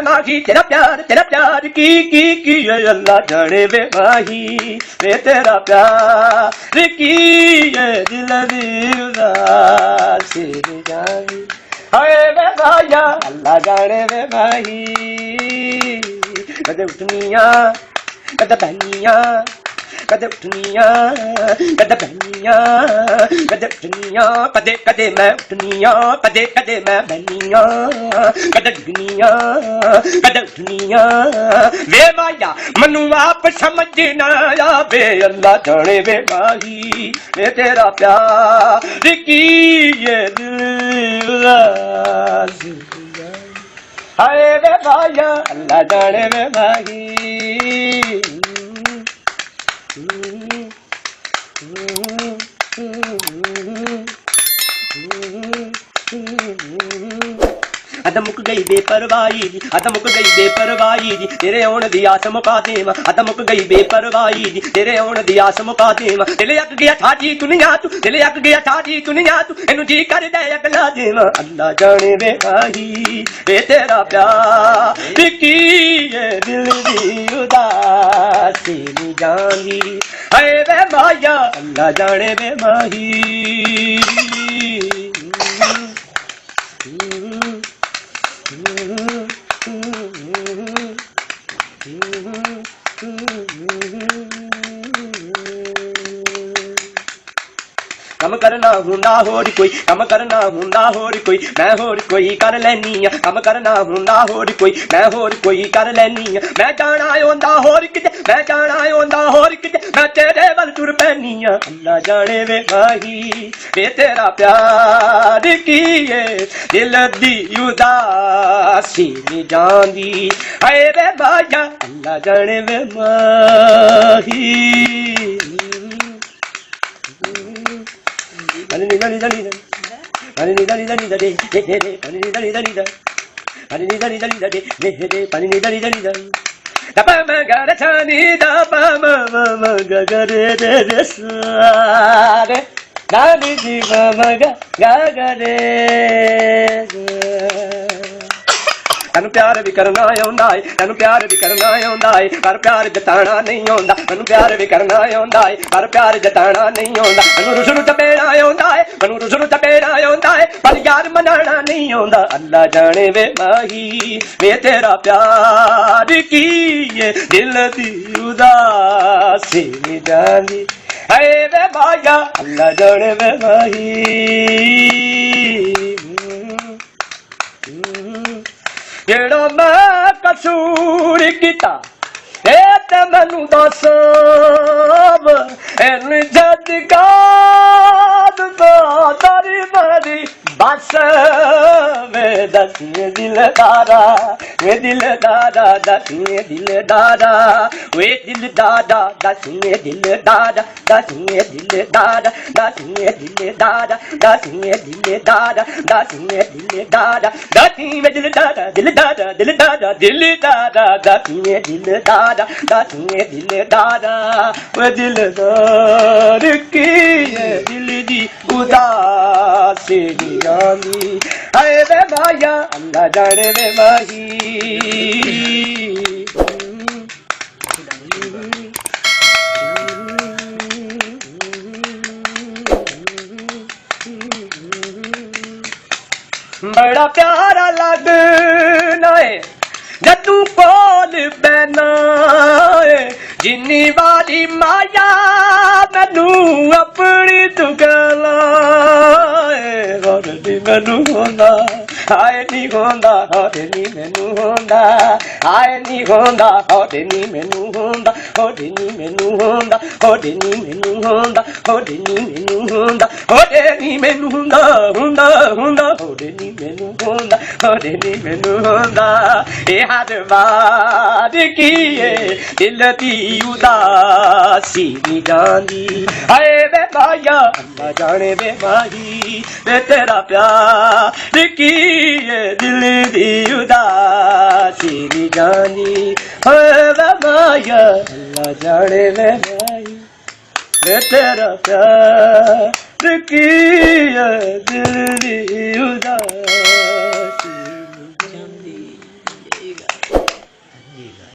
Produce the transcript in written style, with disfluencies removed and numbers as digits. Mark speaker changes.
Speaker 1: माही तेरा प्यार की अल्लाह जाने वे माही वे तेरा प्यार की दिल दी उदासी जानी हाय वे माया अल्लाह जाने वे माही कदे उठनिया कदे बहनिया कदे उठनिया कदे बहनिया कदे उठनिया कदे कदे मैं उठनिया कदे कदे मैं बहनिया कदे डिगनिया कदे उठनिया वे माया मनु आप समझ ना आवे अल्लाह जाने वे माही वे तेरा प्यार की ये दिल हाय वे माया अल्लाह जाने वे माही अद मुक गई बेपरवाही जी अद मुक गई बेपरवाही जी तेरे आउण दी आस मुका देवां अद मुक गई बेपरवाही जी तेरे आउण दी आस मुका देवां दिल अक गया ठाजी दुनिया तू दिल अक गया ठाजी दुनिया तू इनू जी कर दे अगला देवां अल्लाह जाने वे माही वे तेरा प्यार की ये दिल दी उदासी नी जानी हाय वे माया अल्लाह जाने वे माही कम करना हुंदा होर कोई कम करना हुंदा होर कोई मैं होर कोई कर लैनी आ कम करना हुंदा होर कोई मैं होर कोई कर लैनी आ मैं जाना होंदा होर किते मैं जाना होंदा होर किते मैं तेरे वल टुर पैनी आ अल्लाह जाने वे माही वे तेरा प्यार की ये दिल दी उदासी नी जांदी हाय वे माया अल्लाह जाने वे माही Pani ni da ni da ni da pani ni da ni da ni da de pani ni da ni da ni da pani ni da ni da ni da de pani ni da ni da ni da da pa ma ga da cha ni da pa ma ga ga re sa re da ni ji ma ga re तैनू प्यार भी करना आउंदा है तैनू प्यार भी करना आउंदा है पर प्यार जताना नहीं आउंदा मैनू प्यार भी करना आउंदा है पर प्यार जताना नहीं आउंदा मैनू रुसरू चपेड़ा आउंदा है मैनू रुसरू चपेड़ा आउंदा है पर यार मनाना नहीं आउंदा अल्लाह जाने वे माही वे तेरा प्यार की ये दिल दी उदासी नी जानी हाय वे माया अल्लाह जाने वे माही जेड़ा मैं कसूर किता ए ते मैनू दस इन जदगाद तारी मारी बस वे दसिए दिलदारा वे दिलदारा दसिए दिलदारा वे दिलदारा दसिए दिलदारा दसिए दिलदारा दसिए दिलदारा दसिए दिलदारा दसिए दिलदारा दसिए दिलदारा दिलदारा दिलदारा दिलदारा दसिए दिलदारा दसिए दिलदारा वे दिलदार की दिल दी उदासी जानी हाय वे माया अल्लाह जाने वे माही बड़ा प्यारा लगना है जदू कोल बैना है जिन्नी वाली माया मैनू अपनी दुगला मैनू होंदा हाय नी होंदा होदे नी मैनू होंदा हाय नी होंदा होदे नी मैनू होंदा होदे नी मैनू होंदा होदे नी मैनू होंदा होदे नी मैनू होंदा होदे नी मैनू होंदा होंदा होंदा होदे नी मैनू होंदा होदे नी मैनू होंदा ए हर बार की दिल दी उदासी नी जानी हाय वे माया अल्लाह जाने वे माही वे तेरा प्यार की दिल दी उदासी नी जानी हाय वे माया अल्लाह जाने वे माही वे तेरा प्यार की दिल दी उदासी नी जानी
Speaker 2: ਠੀਕ ਹੈ।